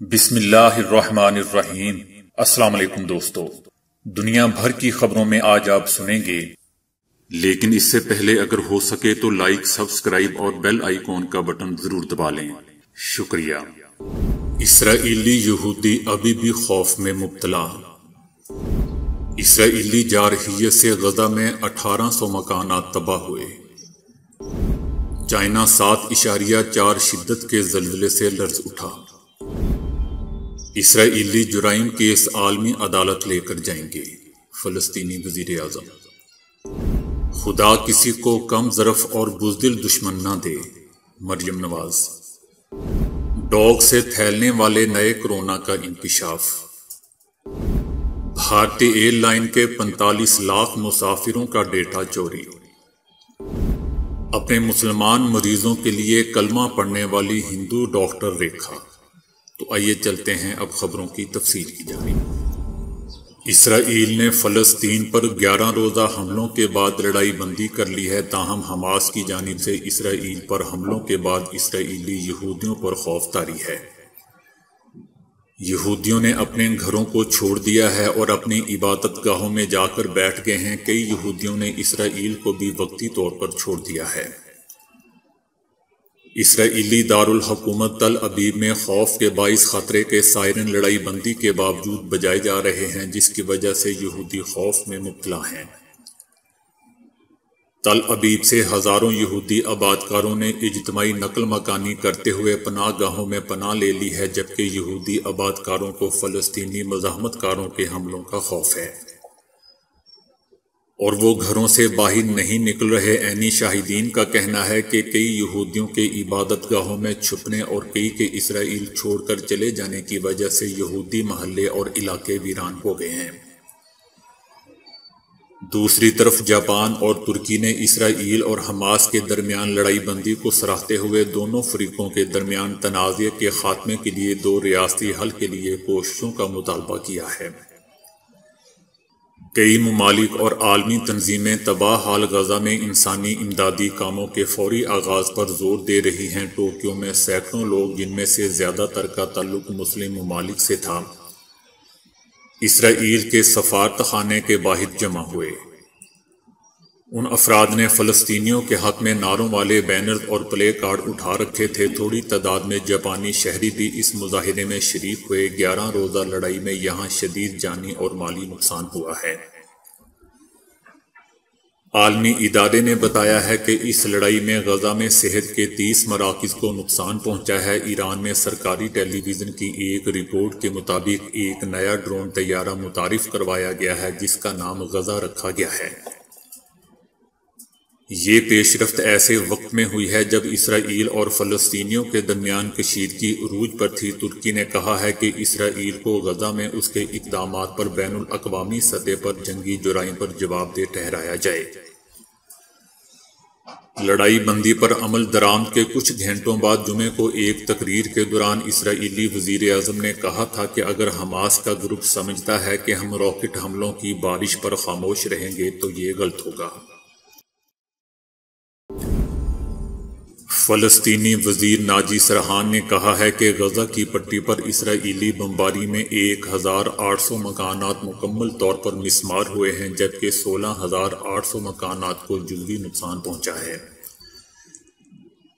بسم اللہ الرحمن الرحیم۔ السلام علیکم دوستو، دنیا بھر کی خبروں میں آج آپ سنیں گے، لیکن اس سے پہلے اگر ہو سکے تو لائک، سبسکرائب اور بیل آئیکن کا بٹن ضرور دبا لیں، شکریہ۔ اسرائیلی یہودی ابھی بھی خوف میں مبتلا۔ اسرائیلی جارحیت سے غزہ میں 1800 مکانات تباہ ہوئے۔ چائنا 7.4 شدت کے زلزلے سے لرز اٹھا۔ اسرائیلی جرائم کیس عالمی عدالت لے کر جائیں گے، فلسطینی وزیر اعظم۔ خدا کسی کو کم ظرف اور بزدل دشمن نہ دے، مریم نواز۔ ڈاگ سے پھیلنے والے نئے کورونا کا انکشاف۔ بھارتی ایئر لائن کے 45 لاکھ مسافروں کا ڈیٹا چوری۔ اپنے مسلمان مریضوں کے لیے کلمہ پڑھنے والی ہندو ڈاکٹر ریکھا۔ تو آئیے چلتے ہیں اب خبروں کی تفصیل کی جانب۔ اسرائیل نے فلسطین پر 11 روزہ حملوں کے بعد لڑائی بندی کر لی ہے، تاہم حماس کی جانب سے اسرائیل پر حملوں کے بعد اسرائیلی یہودیوں پر خوف طاری ہے۔ یہودیوں نے اپنے گھروں کو چھوڑ دیا ہے اور اپنی عبادت گاہوں میں جا کر بیٹھ گئے ہیں۔ کئی یہودیوں نے اسرائیل کو بھی وقتی طور پر چھوڑ دیا ہے۔ اسرائیلی دارالحکومت تل ابیب میں خوف کے باعث خطرے کے سائرن لڑائی بندی کے باوجود بجائے جا رہے ہیں، جس کی وجہ سے یہودی خوف میں مبتلا ہیں۔ تل ابیب سے ہزاروں یہودی آبادکاروں نے اجتماعی نقل مکانی کرتے ہوئے پناہ گاہوں میں پناہ لے لی ہے، جبکہ یہودی آبادکاروں کو فلسطینی مزاحمت کاروں کے حملوں کا خوف ہے اور وہ گھروں سے باہر نہیں نکل رہے۔ عینی شاہدین کا کہنا ہے کہ کئی یہودیوں کے عبادت گاہوں میں چھپنے اور کئی کے اسرائیل چھوڑ کر چلے جانے کی وجہ سے یہودی محلے اور علاقے ویران ہو گئے ہیں۔ دوسری طرف جاپان اور ترکی نے اسرائیل اور حماس کے درمیان لڑائی بندی کو سراہتے ہوئے دونوں فریقوں کے درمیان تنازع کے خاتمے کے لیے 2 ریاستی حل کے لیے کوششوں کا مطالبہ کیا ہے۔ کئی ممالک اور عالمی تنظیمیں تباہ حال غزہ میں انسانی امدادی کاموں کے فوری آغاز پر زور دے رہی ہیں۔ ٹوکیو میں سینکڑوں لوگ، جن میں سے زیادہ تر کا تعلق مسلم ممالک سے تھا، اسرائیل کے سفارتخانے کے باہر جمع ہوئے۔ ان افراد نے فلسطینیوں کے حق میں نعروں والے بینرز اور پلے کارڈ اٹھا رکھے تھے۔ تھوڑی تعداد میں جاپانی شہری بھی اس مظاہرے میں شریک ہوئے۔ 11 روزہ لڑائی میں یہاں شدید جانی اور مالی نقصان ہوا ہے۔ عالمی ادارے نے بتایا ہے کہ اس لڑائی میں غزہ میں صحت کے 30 مراکز کو نقصان پہنچا ہے۔ ایران میں سرکاری ٹیلی ویژن کی ایک رپورٹ کے مطابق ایک نیا ڈرون طیارہ متعارف کروایا گیا ہے، جس کا نام غزہ رکھا گیا ہے۔ یہ پیش رفت ایسے وقت میں ہوئی ہے جب اسرائیل اور فلسطینیوں کے درمیان کشیدگی عروج پر تھی۔ ترکی نے کہا ہے کہ اسرائیل کو غزہ میں اس کے اقدامات پر بین الاقوامی سطح پر جنگی جرائم پر جواب دہ ٹھہرایا جائے۔ لڑائی بندی پر عمل درآمد کے کچھ گھنٹوں بعد جمعے کو ایک تقریر کے دوران اسرائیلی وزیر اعظم نے کہا تھا کہ اگر حماس کا گروپ سمجھتا ہے کہ ہم راکٹ حملوں کی بارش پر خاموش رہیں گے تو یہ غلط ہوگا۔ فلسطینی وزیر ناجی سرحان نے کہا ہے کہ غزہ کی پٹی پر اسرائیلی بمباری میں 1800 مکانات مکمل طور پر مسمار ہوئے ہیں، جبکہ 16800 مکانات کو جزوی نقصان پہنچا ہے۔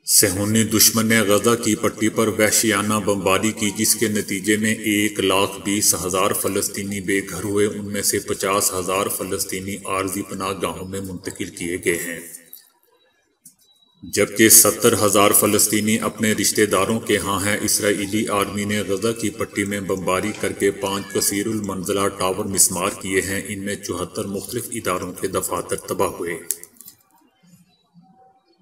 صہیونی دشمن نے غزہ کی پٹی پر وحشیانہ بمباری کی، جس کے نتیجے میں 1,20,000 فلسطینی بے گھر ہوئے۔ ان میں سے 50,000 فلسطینی عارضی پناہ گاہوں میں منتقل کیے گئے ہیں، جبکہ 70,000 فلسطینی اپنے رشتہ داروں کے ہاں ہیں۔ اسرائیلی آرمی نے غزہ کی پٹی میں بمباری کر کے 5 کثیر المنزلہ ٹاور مسمار کیے ہیں۔ ان میں 74 مختلف اداروں کے دفاتر تباہ ہوئے۔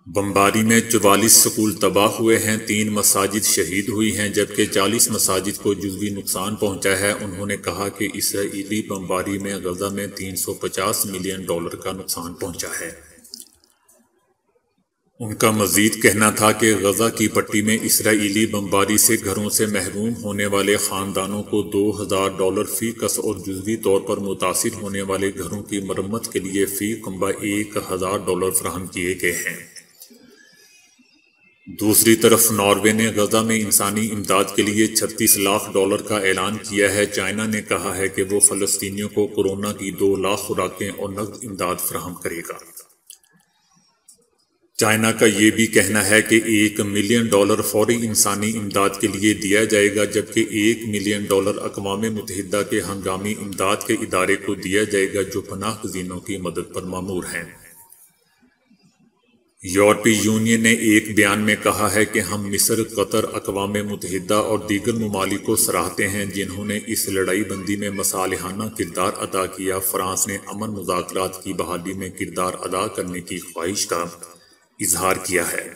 بمباری میں 44 سکول تباہ ہوئے ہیں، 3 مساجد شہید ہوئی ہیں، جبکہ 40 مساجد کو جزوی نقصان پہنچا ہے۔ انہوں نے کہا کہ اسرائیلی بمباری میں غزہ میں $350 ملین کا نقصان پہنچا ہے۔ ان کا مزید کہنا تھا کہ غزہ کی پٹی میں اسرائیلی بمباری سے گھروں سے محروم ہونے والے خاندانوں کو $2000 فی کس اور جزوی طور پر متاثر ہونے والے گھروں کی مرمت کے لیے فی کنبہ $1000 فراہم کیے گئے ہیں۔ دوسری طرف ناروے نے غزہ میں انسانی امداد کے لیے $36 لاکھ کا اعلان کیا ہے۔ چائنا نے کہا ہے کہ وہ فلسطینیوں کو کورونا کی 2 لاکھ خوراکیں اور نقد امداد فراہم کرے گا۔ چائنا کا یہ بھی کہنا ہے کہ $1 ملین فوری انسانی امداد کے لیے دیا جائے گا، جبکہ $1 ملین اقوام متحدہ کے ہنگامی امداد کے ادارے کو دیا جائے گا جو پناہ گزینوں کی مدد پر مامور ہیں۔ یورپی یونین نے ایک بیان میں کہا ہے کہ ہم مصر، قطر، اقوام متحدہ اور دیگر ممالک کو سراہتے ہیں جنہوں نے اس لڑائی بندی میں مصالحانہ کردار ادا کیا۔ فرانس نے امن مذاکرات کی بحالی میں کردار ادا کرنے کی خواہش کا اظہار کیا ہے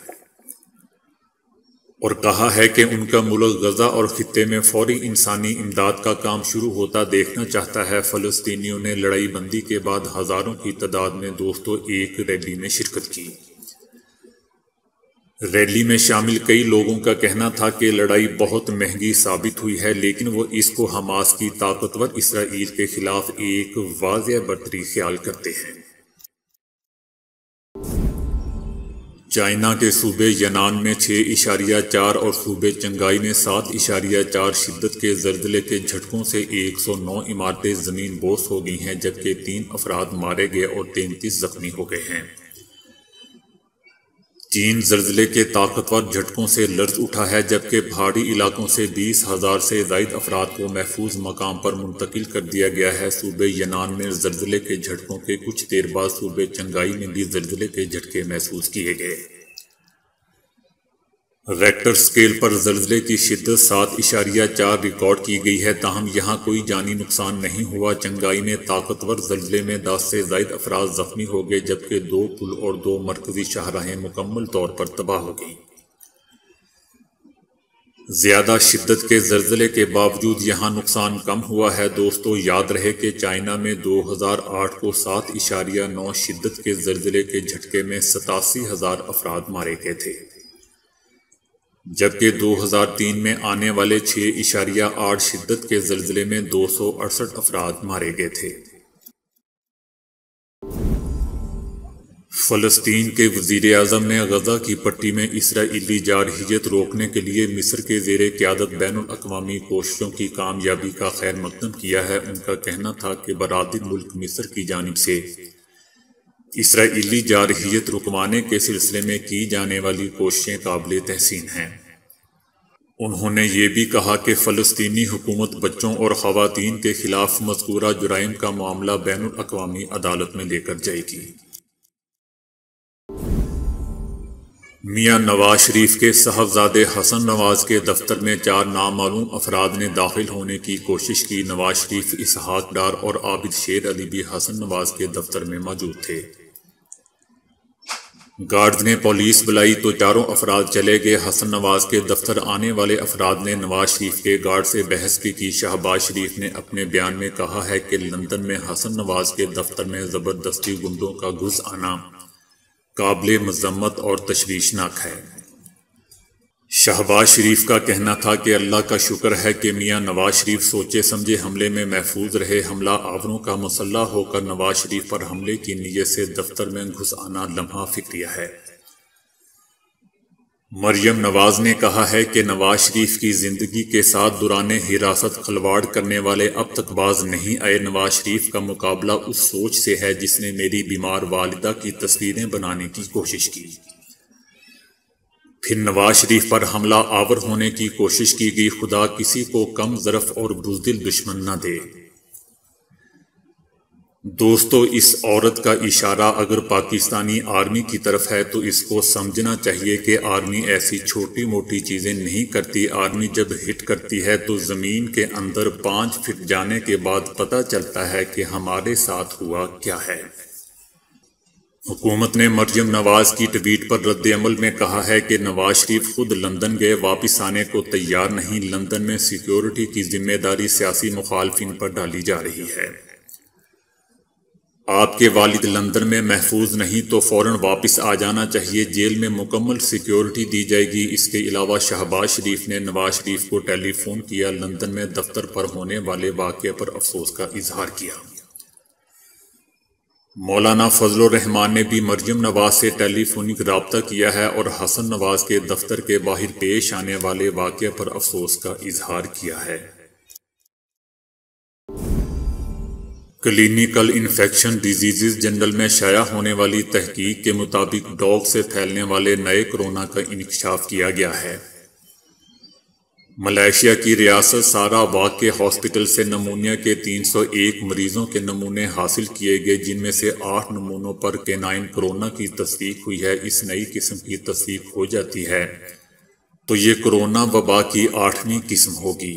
اور کہا ہے کہ ان کا ملک غزہ اور خطے میں فوری انسانی امداد کا کام شروع ہوتا دیکھنا چاہتا ہے۔ فلسطینیوں نے لڑائی بندی کے بعد ہزاروں کی تعداد میں دوستوں ایک ریلی میں شرکت کی۔ ریلی میں شامل کئی لوگوں کا کہنا تھا کہ لڑائی بہت مہنگی ثابت ہوئی ہے، لیکن وہ اس کو حماس کی طاقتور اسرائیل کے خلاف ایک واضح برتری خیال کرتے ہیں۔ چائنا کے صوبے ینان میں 6.4 اور صوبے چنگائی میں 7.4 شدت کے زلزلے کے جھٹکوں سے 109 عمارتیں زمین بوس ہو گئی ہیں، جبکہ 3 افراد مارے گئے اور 33 زخمی ہو گئے ہیں۔ چین زلزلے کے طاقتور جھٹکوں سے لرز اٹھا ہے، جبکہ پہاڑی علاقوں سے 20,000 سے زائد افراد کو محفوظ مقام پر منتقل کر دیا گیا ہے۔ صوبے ینان میں زلزلے کے جھٹکوں کے کچھ دیر بعد صوبے چنگائی میں بھی زلزلے کے جھٹکے محسوس کیے گئے۔ ریکٹر سکیل پر زلزلے کی شدت 7.4 ریکارڈ کی گئی ہے، تاہم یہاں کوئی جانی نقصان نہیں ہوا۔ چنگائی میں طاقتور زلزلے میں 10 سے زائد افراد زخمی ہو گئے، جبکہ 2 پل اور 2 مرکزی شاہراہیں مکمل طور پر تباہ ہو گئیں۔ زیادہ شدت کے زلزلے کے باوجود یہاں نقصان کم ہوا ہے۔ دوستو، یاد رہے کہ چائنا میں 2008 کو 7.9 شدت کے زلزلے کے جھٹکے میں 87,000 افراد مارے گئے تھے، جبکہ 2003 میں آنے والے 6.8 شدت کے زلزلے میں 268 افراد مارے گئے تھے۔ فلسطین کے وزیر اعظم نے غزہ کی پٹی میں اسرائیلی جارحیت روکنے کے لیے مصر کے زیر قیادت بین الاقوامی کوششوں کی کامیابی کا خیر مقدم کیا ہے۔ ان کا کہنا تھا کہ برادر ملک مصر کی جانب سے اسرائیلی جارحیت رکوانے کے سلسلے میں کی جانے والی کوششیں قابل تحسین ہیں۔ انہوں نے یہ بھی کہا کہ فلسطینی حکومت بچوں اور خواتین کے خلاف مذکورہ جرائم کا معاملہ بین الاقوامی عدالت میں لے کر جائے گی۔ میاں نواز شریف کے صاحبزادے حسن نواز کے دفتر میں 4 نامعلوم افراد نے داخل ہونے کی کوشش کی۔ نواز شریف، اسحاق ڈار اور عابد شیر علی بھی حسن نواز کے دفتر میں موجود تھے۔ گارڈز نے پولیس بلائی تو چاروں افراد چلے گئے۔ حسن نواز کے دفتر آنے والے افراد نے نواز شریف کے گارڈ سے بحث بھی کی۔ شہباز شریف نے اپنے بیان میں کہا ہے کہ لندن میں حسن نواز کے دفتر میں زبردستی گنڈوں کا گھس آنا قابل مذمت اور تشویشناک ہے۔ شہباز شریف کا کہنا تھا کہ اللہ کا شکر ہے کہ میاں نواز شریف سوچے سمجھے حملے میں محفوظ رہے۔ حملہ آوروں کا مسلح ہو کر نواز شریف پر حملے کی نیت سے دفتر میں گھس آنا لمحہ فکریہ ہے۔ مریم نواز نے کہا ہے کہ نواز شریف کی زندگی کے ساتھ دوران حراست کھلواڑ کرنے والے اب تک باز نہیں آئے۔ نواز شریف کا مقابلہ اس سوچ سے ہے جس نے میری بیمار والدہ کی تصویریں بنانے کی کوشش کی۔ پھر نواز شریف پر حملہ آور ہونے کی کوشش کی گئی۔ خدا کسی کو کم ظرف اور بزدل دشمن نہ دے۔ دوستو، اس عورت کا اشارہ اگر پاکستانی آرمی کی طرف ہے تو اس کو سمجھنا چاہیے کہ آرمی ایسی چھوٹی موٹی چیزیں نہیں کرتی۔ آرمی جب ہٹ کرتی ہے تو زمین کے اندر 5 فٹ جانے کے بعد پتہ چلتا ہے کہ ہمارے ساتھ ہوا کیا ہے۔ حکومت نے مریم نواز کی ٹویٹ پر رد عمل میں کہا ہے کہ نواز شریف خود لندن گئے، واپس آنے کو تیار نہیں۔ لندن میں سیکیورٹی کی ذمہ داری سیاسی مخالفین پر ڈالی جا رہی ہے۔ آپ کے والد لندن میں محفوظ نہیں تو فوراً واپس آ جانا چاہیے، جیل میں مکمل سیکیورٹی دی جائے گی۔ اس کے علاوہ شہباز شریف نے نواز شریف کو ٹیلی فون کیا، لندن میں دفتر پر ہونے والے واقعے پر افسوس کا اظہار کیا۔ مولانا فضل الرحمان نے بھی مریم نواز سے ٹیلی فونک رابطہ کیا ہے اور حسن نواز کے دفتر کے باہر پیش آنے والے واقعے پر افسوس کا اظہار کیا ہے۔ کلینیکل انفیکشن ڈیزیزز جنرل میں شائع ہونے والی تحقیق کے مطابق ڈاگ سے پھیلنے والے نئے کورونا کا انکشاف کیا گیا ہے۔ ملائیشیا کی ریاست ساراواک کے ہاسپٹل سے نمونیا کے 301 مریضوں کے نمونے حاصل کیے گئے، جن میں سے 8 نمونوں پر کینائن کورونا کی تصدیق ہوئی ہے۔ اس نئی قسم کی تصدیق ہو جاتی ہے تو یہ کورونا وبا کی 8ویں قسم ہوگی۔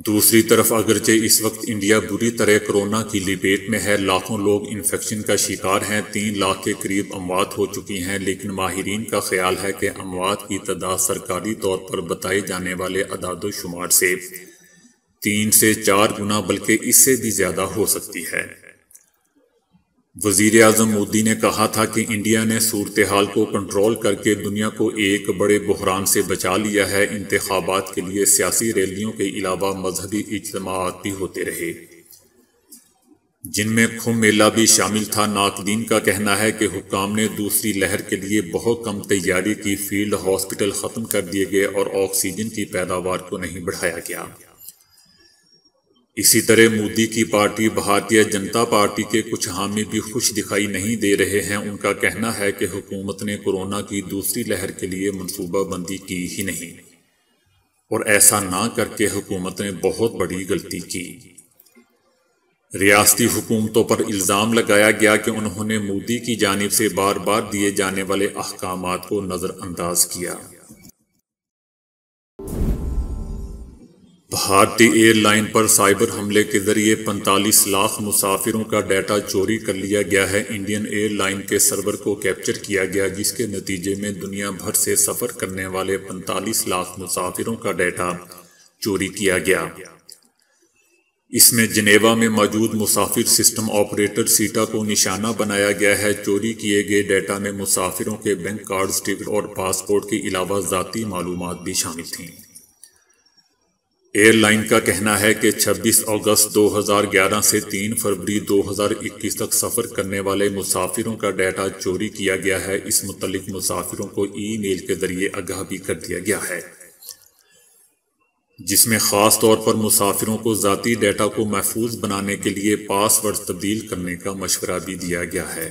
دوسری طرف اگرچہ اس وقت انڈیا بری طرح کورونا کی لپیٹ میں ہے، لاکھوں لوگ انفیکشن کا شکار ہیں، 3 لاکھ کے قریب اموات ہو چکی ہیں، لیکن ماہرین کا خیال ہے کہ اموات کی تعداد سرکاری طور پر بتائے جانے والے اعداد و شمار سے 3 سے 4 گنا بلکہ اس سے بھی زیادہ ہو سکتی ہے۔ وزیر اعظم مودی نے کہا تھا کہ انڈیا نے صورتحال کو کنٹرول کر کے دنیا کو ایک بڑے بحران سے بچا لیا ہے۔ انتخابات کے لیے سیاسی ریلیوں کے علاوہ مذہبی اجتماعات بھی ہوتے رہے، جن میں کمبھ میلہ بھی شامل تھا۔ ناقدین کا کہنا ہے کہ حکام نے دوسری لہر کے لیے بہت کم تیاری کی، فیلڈ ہاسپٹل ختم کر دیے گئے اور آکسیجن کی پیداوار کو نہیں بڑھایا گیا۔ اسی طرح مودی کی پارٹی بھارتیہ جنتا پارٹی کے کچھ حامی بھی خوش دکھائی نہیں دے رہے ہیں۔ ان کا کہنا ہے کہ حکومت نے کورونا کی دوسری لہر کے لیے منصوبہ بندی کی ہی نہیں، اور ایسا نہ کر کے حکومت نے بہت بڑی غلطی کی۔ ریاستی حکومتوں پر الزام لگایا گیا کہ انہوں نے مودی کی جانب سے بار بار دیے جانے والے احکامات کو نظر انداز کیا۔ بھارتی ایئر لائن پر سائبر حملے کے ذریعے 45 لاکھ مسافروں کا ڈیٹا چوری کر لیا گیا ہے۔ انڈین ایئر لائن کے سرور کو کیپچر کیا گیا، جس کے نتیجے میں دنیا بھر سے سفر کرنے والے 45 لاکھ مسافروں کا ڈیٹا چوری کیا گیا۔ اس میں جنیوا میں موجود مسافر سسٹم آپریٹر سیٹا کو نشانہ بنایا گیا ہے۔ چوری کیے گئے ڈیٹا میں مسافروں کے بینک کارڈز، ٹکٹ اور پاسپورٹ کے علاوہ ذاتی معلومات بھی شامل تھیں۔ ایئر لائن کا کہنا ہے کہ 26 اگست 2011 سے 3 فروری 2021 تک سفر کرنے والے مسافروں کا ڈیٹا چوری کیا گیا ہے۔ اس متعلق مسافروں کو ای میل کے ذریعے آگاہ بھی کر دیا گیا ہے، جس میں خاص طور پر مسافروں کو ذاتی ڈیٹا کو محفوظ بنانے کے لیے پاس ورڈ تبدیل کرنے کا مشورہ بھی دیا گیا ہے۔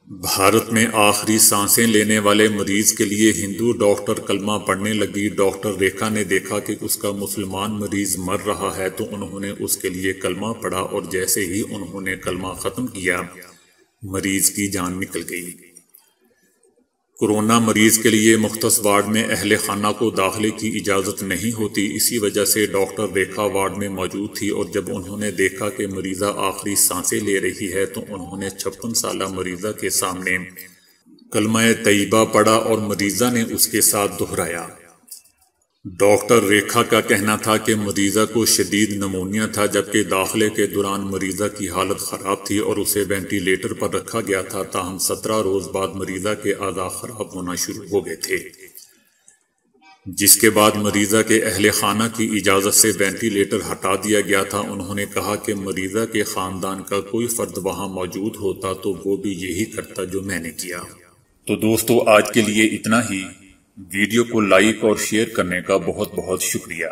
بھارت میں آخری سانسیں لینے والے مریض کے لیے ہندو ڈاکٹر کلمہ پڑھنے لگی۔ ڈاکٹر ریکھا نے دیکھا کہ اس کا مسلمان مریض مر رہا ہے تو انہوں نے اس کے لیے کلمہ پڑھا، اور جیسے ہی انہوں نے کلمہ ختم کیا، مریض کی جان نکل گئی۔ کورونا مریض کے لیے مختص وارڈ میں اہل خانہ کو داخلے کی اجازت نہیں ہوتی، اسی وجہ سے ڈاکٹر ریکھا وارڈ میں موجود تھی، اور جب انہوں نے دیکھا کہ مریضہ آخری سانسیں لے رہی ہے تو انہوں نے 56 سالہ مریضہ کے سامنے کلمہ طیبہ پڑھا اور مریضہ نے اس کے ساتھ دہرایا۔ ڈاکٹر ریکھا کا کہنا تھا کہ مریضہ کو شدید نمونیا تھا، جبکہ داخلے کے دوران مریضہ کی حالت خراب تھی اور اسے وینٹی لیٹر پر رکھا گیا تھا، تاہم 17 روز بعد مریضہ کے اعضاء خراب ہونا شروع ہو گئے تھے، جس کے بعد مریضہ کے اہل خانہ کی اجازت سے وینٹی لیٹر ہٹا دیا گیا تھا۔ انہوں نے کہا کہ مریضہ کے خاندان کا کوئی فرد وہاں موجود ہوتا تو وہ بھی یہی کرتا جو میں نے کیا۔ تو دوستو، آج کے لیے اتنا ہی۔ ویڈیو کو لائک اور شیئر کرنے کا بہت بہت شکریہ۔